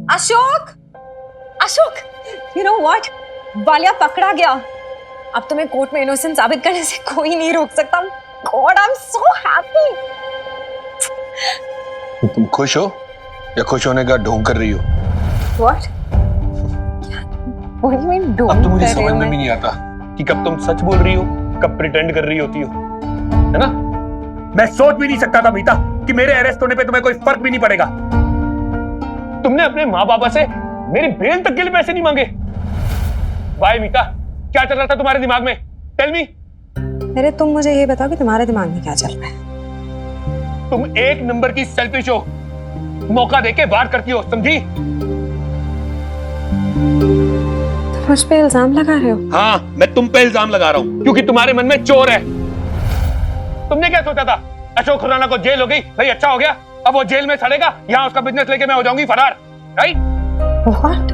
Ashok, Ashok, you know what? Walia पकड़ा गया। अब तुम्हें कोर्ट में इनोसेंट साबित करने से कोई नहीं रोक सकता। God, I'm so happy. तुम खुश हो या खुश होने का ढोंग कर रही हो? What? What do you mean ढोंग अब तो मुझे कर रही समझ हूँ में भी नहीं आता कि कब तुम सच बोल रही हो, कब प्रिटेंड कर रही होती हो, है ना? मैं सोच भी नहीं सकता था मीता कि मेरे अरेस्ट होने पे तुम्हें कोई फर्क भी नहीं पड़ेगा। तुमने अपने माँ बाबा से मेरी बेल तक के लिए पैसे नहीं मांगे। बाय मीता, क्या चल रहा था तुम्हारे दिमाग में? Tell me. मेरे तुम मुझे ये बताओ कि तुम्हारे दिमाग में क्या चल रहा है? तुम एक नंबर की सेल्फिश हो, मौका देके वार करती हो, समझी? तुम मुझ पे इल्जाम लगा रहे हो? हाँ, मैं तुम पे इल्जाम लगा रहा हूँ क्योंकि तुम्हारे मन में चोर है। तुमने क्या सोचा था? अशोक खुराना को जेल हो गई, भाई अच्छा हो गया, अब वो जेल में सड़ेगा, यहाँ उसका बिजनेस लेके मैं हो जाऊंगी फरार, राइट? What?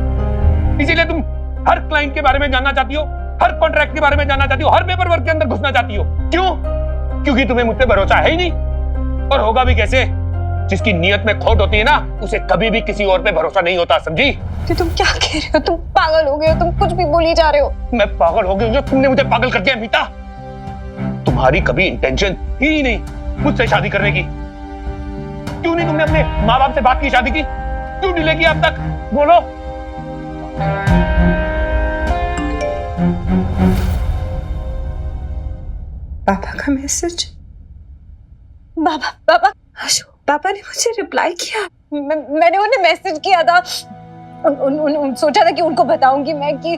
इसीलिए तुम हर क्लाइंट के बारे में जानना चाहती हो, हर कॉन्ट्रैक्ट के बारे में जानना चाहती हो, हर पेपर वर्क के अंदर घुसना चाहती हो। क्यों? क्योंकि तुम्हें मुझ पे भरोसा है ही नहीं, और होगा भी कैसे? जिसकी नीयत में खोट होती है ना, उसे कभी भी किसी और पे भरोसा नहीं होता, समझी? तो तुम क्या कह रहे हो? तुम पागल हो गए हो, तुम कुछ भी बोली जा रहे हो। मैं पागल हो गई हूँ? तुमने मुझे पागल कर दिया मीता। तुम्हारी कभी इंटेंशन ही नहीं मुझसे शादी करने की। क्यों नहीं तुमने अपने माँ बाप से बात की, शादी की? क्यों डिले किया अब तक? बोलो। पापा का मैसेज। पापा अशोक, पापा ने मुझे रिप्लाई किया। मैंने उन्हें मैसेज किया था। सोचा था कि उनको बताऊंगी मैं कि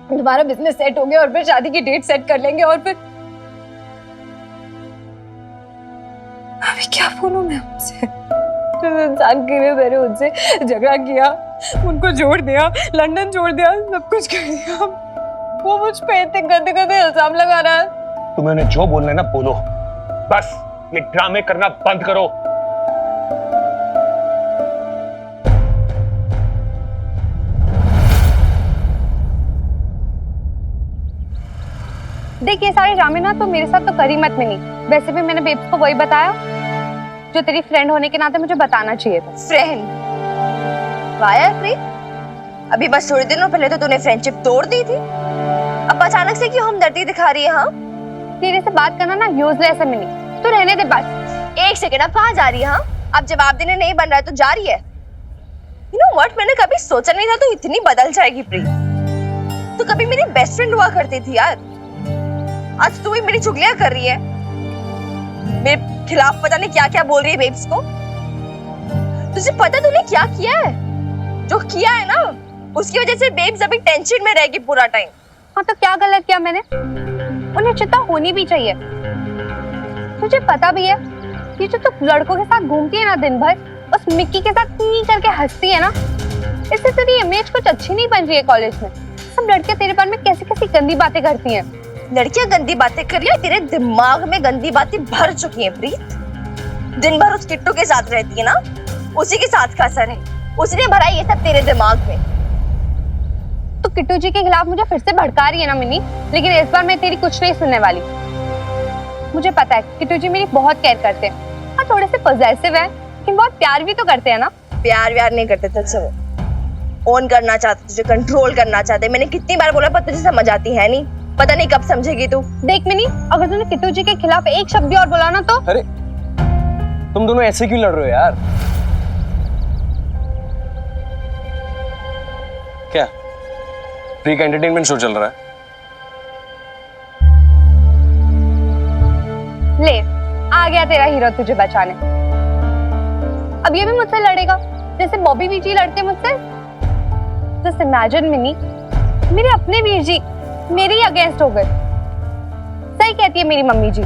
तुम्हारा बिजनेस सेट हो गया और फिर शादी की डेट सेट कर लेंगे, और फिर अभी क्या बोलूं मैं उनसे? जिस इंसान के लिए मैंने उनसे झगड़ा किया, उनको जोड़ दिया, लंदन छोड़ दिया, सब कुछ कर दिया, वो मुझ पे इतने गंदे गंदे इल्जाम लगा रहा है। तुम्हें उन्हें जो बोलना है ना बोलो, बस ये ड्रामे करना बंद करो। देख, ये सारे ड्रामे ना तो मेरे साथ तो करी मत मिनी। वैसे भी मैंने बेब्स को वही बताया जो तेरी फ्रेंड होने के नाते मुझे बताना चाहिए था। फ्रेंड? वाह यार प्रीत, अभी बस थोड़े दिनों पहले तो तूने फ्रेंडशिप तोड़ दी थी, अब अचानक से क्यों हमदर्दी दिखा रही है? हाँ, तेरे से बात करना ना यूजलेस है मिनी, तू रहने दे बस। एक सेकंड, अब कहाँ जा रही है? हाँ, अब जवाब देने नहीं बन रहा है तो जा रही है। यू नो व्हाट, मैंने कभी सोचा नहीं था तू इतनी बदल जाएगी प्रीत। तू कभी मेरी बेस्ट फ्रेंड हुआ करती थी यार, आज तू ही मेरी चुगलियां कर रही है, मेरे खिलाफ पता नहीं क्या क्या बोल रही है बेब्स को। तुझे पता तूने क्या किया है? जो किया है ना, उसकी वजह से बेब्स अभी टेंशन में रहेगी पूरा टाइम। हाँ तो क्या गलत किया मैंने? उन्हें चिंता होनी भी चाहिए। तुझे पता भी है कि जो तू लड़कों के साथ घूमती है ना दिन भर, उस मिक्की के साथ ही करके हंसती है ना, इससे तेरी इमेज कुछ अच्छी नहीं बन रही है कॉलेज में। सब लड़कियां तेरे बारे में कैसी कैसी गंदी बातें करती हैं। लड़कियां गंदी बातें कर रही है, तेरे दिमाग में गंदी बातें भर चुकी हैं प्रीत। दिन भर उस किट्टू के साथ रहती है ना, उसी के साथ का असर है, उसने भरा ये सब तेरे दिमाग में। तो किट्टू जी के खिलाफ मुझे फिर से भड़का रही है ना मिनी, लेकिन इस बार मैं तेरी कुछ नहीं सुनने वाली। मुझे पता है किट्टू जी मेरी बहुत केयर करते हैं। हाँ, थोड़े से पॉजेसिव है, लेकिन बहुत प्यार भी तो करते हैं ना। प्यार व्यार नहीं करते तुझसे, वो ओन करना चाहते, तुझे कंट्रोल करना चाहते। मैंने कितनी बार बोला पर तुझे समझ आती है नहीं, पता नहीं कब समझेगी तू। देख मिनी, अगर तूने किट्टू जी के खिलाफ एक शब्द भी और बोला ना तो। अरे तुम दोनों ऐसे क्यों लड़ रहे हो यार? क्या फ्री का एंटरटेनमेंट शो चल रहा है? ले, आ गया तेरा हीरो तुझे बचाने। अब ये भी मुझसे लड़ेगा जैसे बॉबी वीर जी लड़ते मुझसे। जस्ट इमेजिन मिनी, मेरे अपने वीर जी मेरे ही अगेंस्ट हो गए। सही कहती है मेरी मम्मी जी,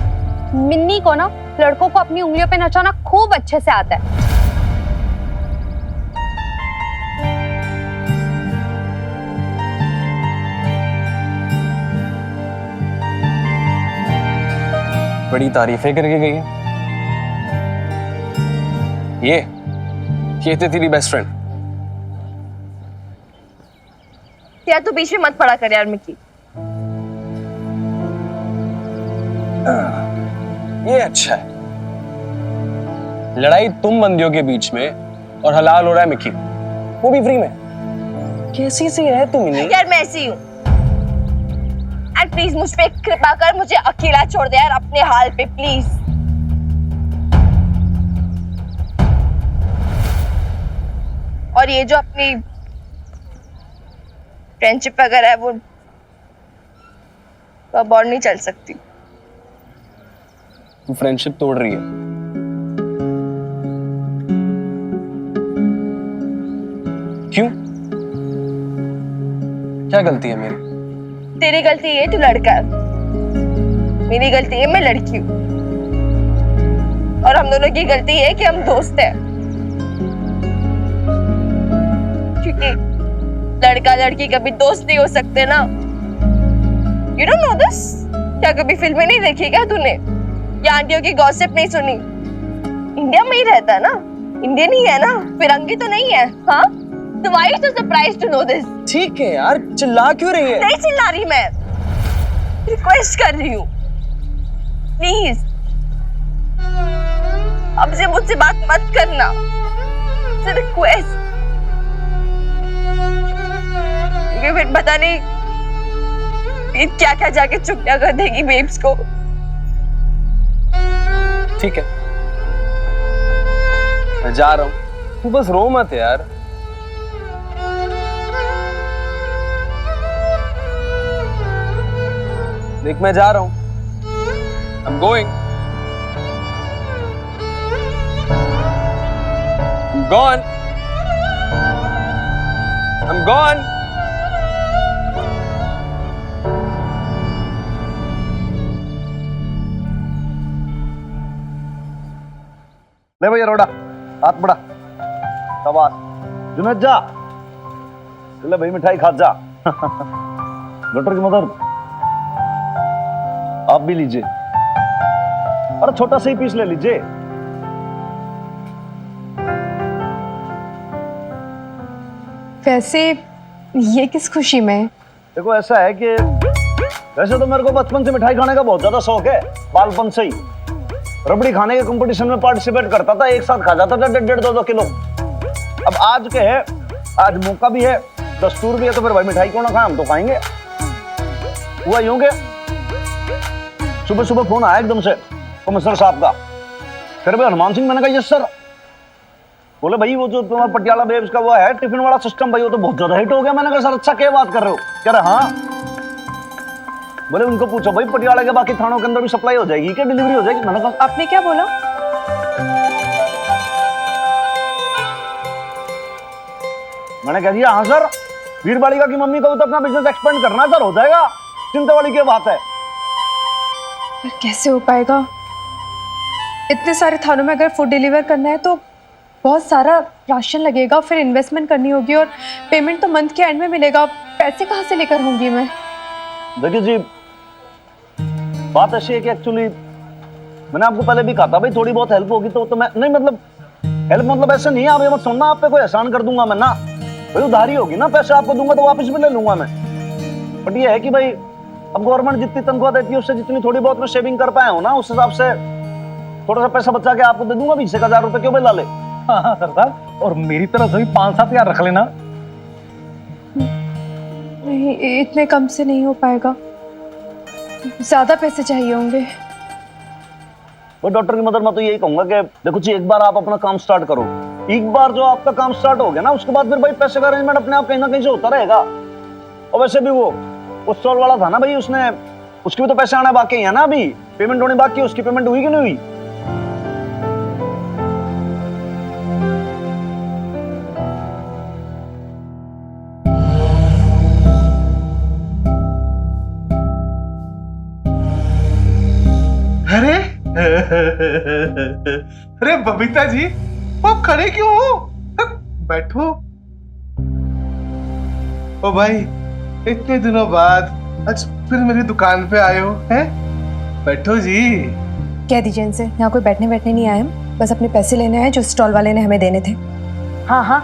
मिन्नी को ना लड़कों को अपनी उंगलियों पे नचाना खूब अच्छे से आता है। बड़ी तारीफें करके गई है। ये थे तेरी बेस्ट फ्रेंड। यार तू बीच में मत पड़ा कर यार मिक्की। ये अच्छा है, लड़ाई तुम बंदियों के बीच में और हलाल हो रहा है मिक्की। वो भी फ्री में। कैसी सी है तुम इन्हीं? यार मैं ऐसी हूँ। एंड प्लीज मुझ पे कृपा कर, मुझे अकेला छोड़ दे यार अपने हाल पे प्लीज। और ये जो अपनी फ्रेंडशिप वगैरह है वो अब और नहीं चल सकती। तू फ्रेंडशिप तोड़ रही है। क्यों? क्या गलती है मेरी? तेरी गलती ये तू लड़का है, मेरी गलती है मैं लड़की हूँ, और हम दोनों की गलती है कि हम दोस्त हैं। क्योंकि लड़का लड़की कभी दोस्त नहीं हो सकते ना। You don't know this? क्या कभी फिल्में नहीं देखी क्या तूने, या आंटियों की गॉसिप नहीं सुनी? इंडिया में ही रहता है ना, इंडियन ही है ना, फिरंगी तो नहीं है। हाँ, so why are you so surprised to know this? ठीक है यार, चिल्ला क्यों रही है? नहीं चिल्ला रही, मैं रिक्वेस्ट कर रही हूँ प्लीज, अब से मुझसे बात मत करना, रिक्वेस्ट। क्योंकि फिर पता नहीं ये क्या क्या जाके चुगलियां कर देगी बेब्स को। ठीक है, मैं जा रहा हूँ, तू बस रो मत यार। देख मैं जा रहा हूँ, I'm going. I'm gone. I'm gone. ले भैया रोड़ा, हाथ बढ़ा, शाबाश। जुनैद जा, ले भाई मिठाई खा जा। डॉक्टर की मदर आप भी लीजिए, अरे छोटा सा ही पीस ले लीजिए। वैसे ये किस खुशी में? देखो ऐसा है कि वैसे तो मेरे को बचपन से मिठाई खाने का बहुत ज्यादा शौक है, बालपन से ही। रबड़ी खाने के कंपटीशन में पार्टिसिपेट करता था, एक साथ खा जाता था 1.5-2 किलो। अब आज के है, आज मौका भी है, दस्तूर भी है, तो फिर भाई मिठाई क्यों ना खाएं, हम तो खाएंगे। हुआ यूं के सुबह सुबह फोन आया एकदम से कमिश्नर साहब का, फिर भाई हनुमान सिंह, मैंने कहा यस सर। बोले भाई वो जो तुम्हारा पटियाला बेब्स का वो है टिफिन वाला सिस्टम, भाई वो तो बहुत ज्यादा हिट हो गया। मैंने कहा सर अच्छा, क्या बात कर रहे हो? कह रहे हाँ। बोले उनको पूछो भाई पटियाला के बाकी थानों के अंदर भी सप्लाई हो जाएगी क्या, डिलीवरी हो जाएगी? मैंने कहा आपने क्या बोला? मैंने कह दिया हाँ सर, वीर बालिका की मम्मी को तो अपना बिजनेस एक्सपेंड करना सर, हो जाएगा, चिंता वाली क्या बात है। पर कैसे हो पाएगा? इतने सारे थानों में अगर फूड डिलीवर करना है तो बहुत सारा राशन लगेगा, फिर इन्वेस्टमेंट करनी होगी, और पेमेंट तो मंथ के एंड में मिलेगा। पैसे कहाँ से लेकर होंगी मैं? देखिए जी, बात ऐसी है कि एक्चुअली मैंने आपको पहले भी कहा था भाई थोड़ी बहुत हेल्प होगी तो मैं नहीं, मतलब हेल्प मतलब ऐसे नहीं है, आप ये मत समझना आप पे कोई एहसान कर दूंगा मैं ना, भाई उधारी होगी ना, पैसे आपको दूंगा तो वापस भी ले लूंगा मैं। बट ये है कि भाई अब गवर्नमेंट जितनी तनख्वाह देती है उससे जितनी थोड़ी बहुत मैं सेविंग कर पाया हूँ ना, उस हिसाब से थोड़ा सा पैसा बचा के आपको दे दूंगा, 20,000 रुपए क्यों भाई ला ले। हाँ सरदार, और मेरी तरफ से भी 5-7 हज़ार रख लेना। नहीं, इतने कम से नहीं हो पाएगा, ज्यादा पैसे चाहिए होंगे। वो डॉक्टर की मदर मैं तो यही कहूंगा कि देखो जी, एक बार आप अपना काम स्टार्ट करो, एक बार जो आपका काम स्टार्ट हो गया ना, उसके बाद फिर भाई पैसे का अरेंजमेंट अपने आप कहीं ना कहीं से होता रहेगा। और वैसे भी वो स्टॉल वाला था ना भाई, उसने उसके भी तो पैसे आने बाकी है ना, अभी पेमेंट होने बाकी है, उसकी पेमेंट हुई कि नहीं हुई? अरे अरे बबीता जी, आप खड़े क्यों हो? बैठो। ओ भाई, इतने दिनों बाद आज फिर मेरी दुकान पे आए हो हैं? बैठो जी। कह दीजिए इनसे, यहाँ कोई बैठने नहीं आए हम, बस अपने पैसे लेने आए जो स्टॉल वाले ने हमें देने थे। हाँ हाँ,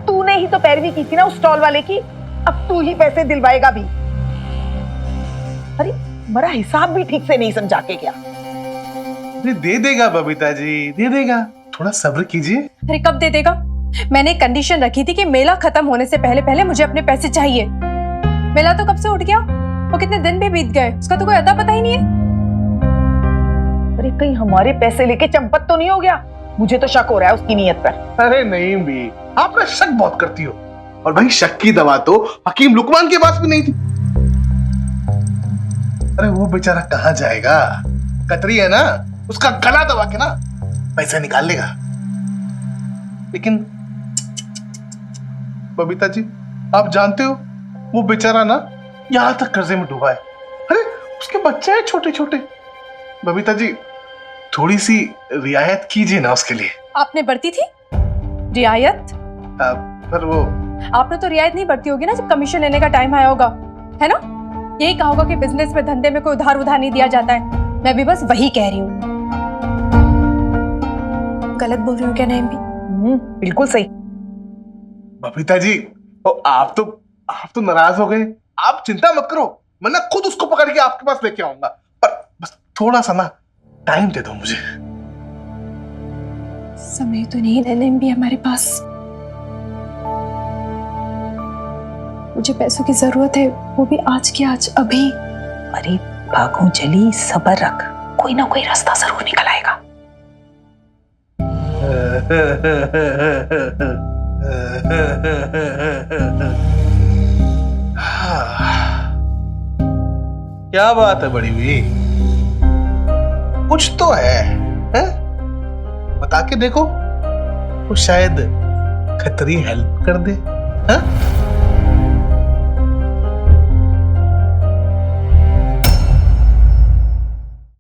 तूने ही तो पैरवी की थी ना उस स्टॉल वाले की, अब तू ही पैसे दिलवाएगा भी। अरे मेरा हिसाब भी ठीक से नहीं समझा के क्या? अरे दे देगा बबीता जी, दे देगा, थोड़ा सब्र कीजिए। अरे कब दे देगा? मैंने एक कंडीशन रखी थी कि मेला खत्म होने से पहले पहले मुझे अपने पैसे चाहिए। मेला तो कब से उठ गया, वो कितने दिन भी बीत गए, उसका तो कोई अता पता ही नहीं है। अरे कहीं हमारे पैसे लेके चंपत तो नहीं हो गया? मुझे तो शक हो रहा है उसकी नीयत पर। अरे नहीं भी, आप ना शक बहुत करती हो। और भाई शक की दवा तो हकीम लुकमान के पास भी नहीं थी। अरे वो बेचारा कहाँ जाएगा, कतरी है ना, उसका गला दबा के ना पैसे निकाल लेगा। लेकिन बबीता जी, आप जानते हो वो बेचारा ना यहां तक कर्जे में डूबा है। अरे उसके बच्चे हैं छोटे छोटे। बबीता जी, थोड़ी सी रियायत कीजिए ना उसके लिए। आपने बरती थी रियायत? पर वो आपने तो रियायत नहीं बरती होगी ना जब कमीशन लेने का टाइम आया होगा, है ना? यही कहा होगा कि बिजनेस में, धंधे में कोई उधार नहीं दिया जाता है। मैं भी बस वही कह रही हूँ। गलत बोल रही हूँ क्या नईम भी? बिल्कुल सही। बबीता जी, आप तो नाराज हो गए। आप चिंता मत करो, मैं ना खुद उसको पकड़ के आपके पास लेके आऊंगा। पर बस थोड़ा सा ना टाइम दे दो मुझे। समय तो नहीं है नईम भी हमारे पास। मुझे पैसों की जरूरत है, वो भी आज की आज, अभी। अरे भागो जली, सब्र रख, कोई ना कोई रास्ता जरूर निकल आएगा। क्या बात है बड़ी हुई, कुछ तो है? बता के देखो, वो शायद खतरी हेल्प कर दे। हाँ?